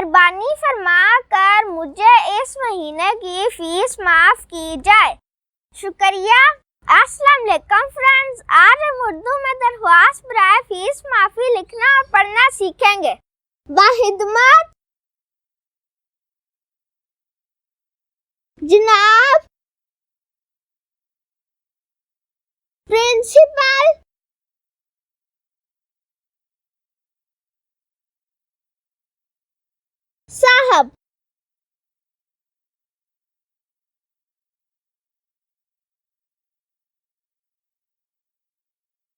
मेहरबानी फरमा कर मुझे इस महीने की फीस माफ की जाए। शुक्रिया। अस्सलाम वालेकुम फ्रेंड्स, आज हम उर्दू में दरख्वास्त बराए फीस माफी लिखना और पढ़ना सीखेंगे। बाखिदमत जनाब प्रिंसिपल साहब,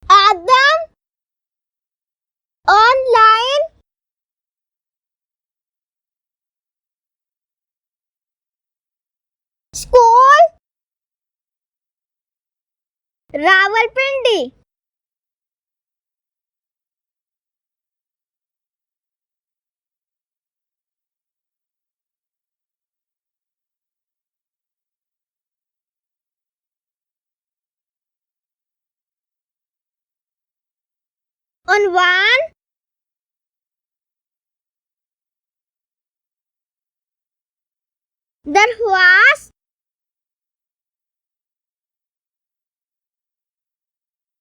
आदम ऑनलाइन स्कूल रावलपिंडी। उन्वान दरख्वास्त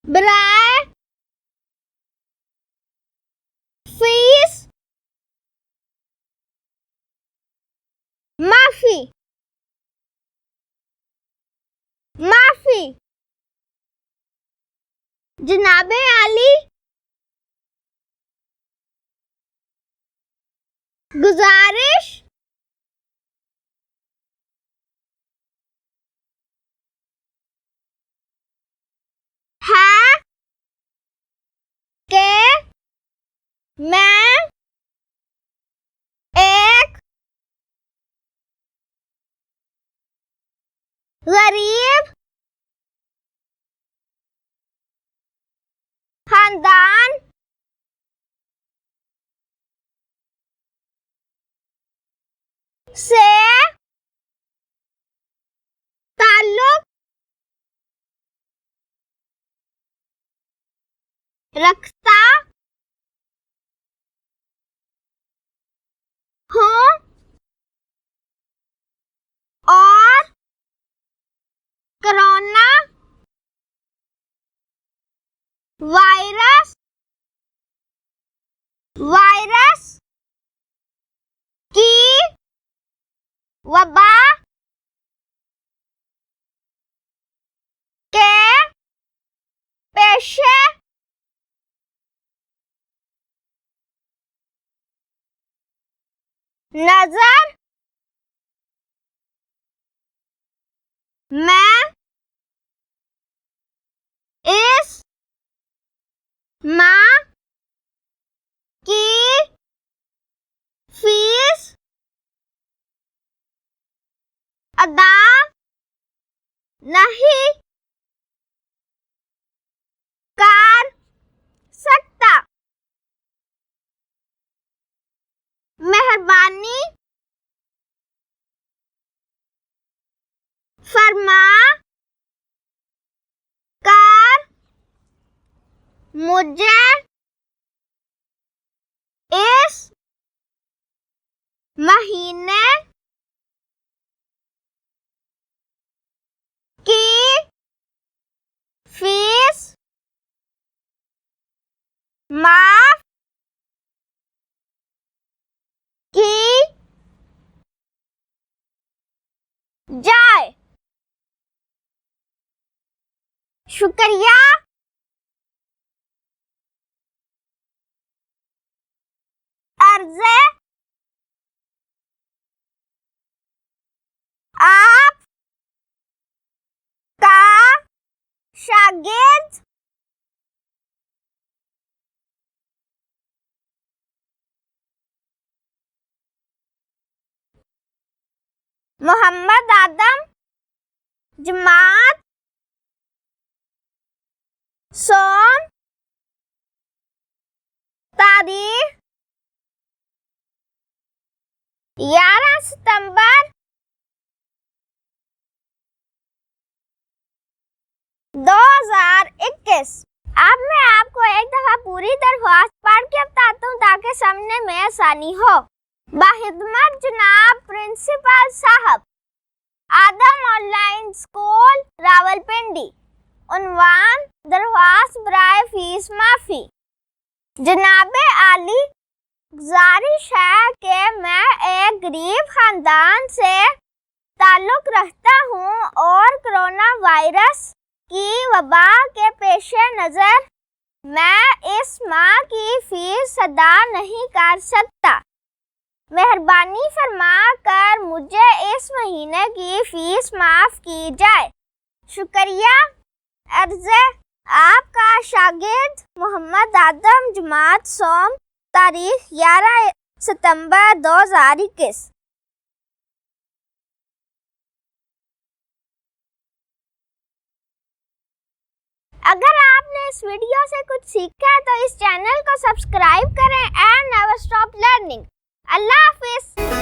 बराए फीस माफी। जनाबे आली, गुजारिश है कि मैं एक गरीब खानदान से ताल्लुक रखता हूँ और कोरोना वायरस की वबा के पेशे नजर मैं इस माह की फीस अदा नहीं कर सकता। मेहरबानी फरमा कर मुझे इस महीने की फीस माफ की जाए। शुक्रिया। अर्ज़े आप का शागिर्द मोहम्मद आदम, जमात सोम, तारीख 11 सितंबर 2021। अब मैं आपको एक दफा पूरी दरख्वास्त पढ़ के बताता हूँ ताकि समझने में आसानी हो। बाहिदमत जनाब प्रिंसिपल साहब, आदम ऑनलाइन स्कूल रावलपिंडी। उन्वान दरख्वास्त बराए फीस माफ़ी। जनाबे आली, गुजारिश है कि मैं एक गरीब खानदान से ताल्लुक़ रखता हूँ और कोरोना वायरस की वबा के पेश नज़र मैं इस माह की फ़ीस अदा नहीं कर सकता। मेहरबानी फरमा कर मुझे इस महीने की फ़ीस माफ़ की जाए। शुक्रिया। अर्ज़े आपका शागिर्द मोहम्मद आदम, जमात सोम, तारीख 11 सितंबर 2021। अगर आपने इस वीडियो से कुछ सीखा है तो इस चैनल को सब्सक्राइब करें एंड नेवर स्टॉप लर्निंग। अल्लाह हाफिज़।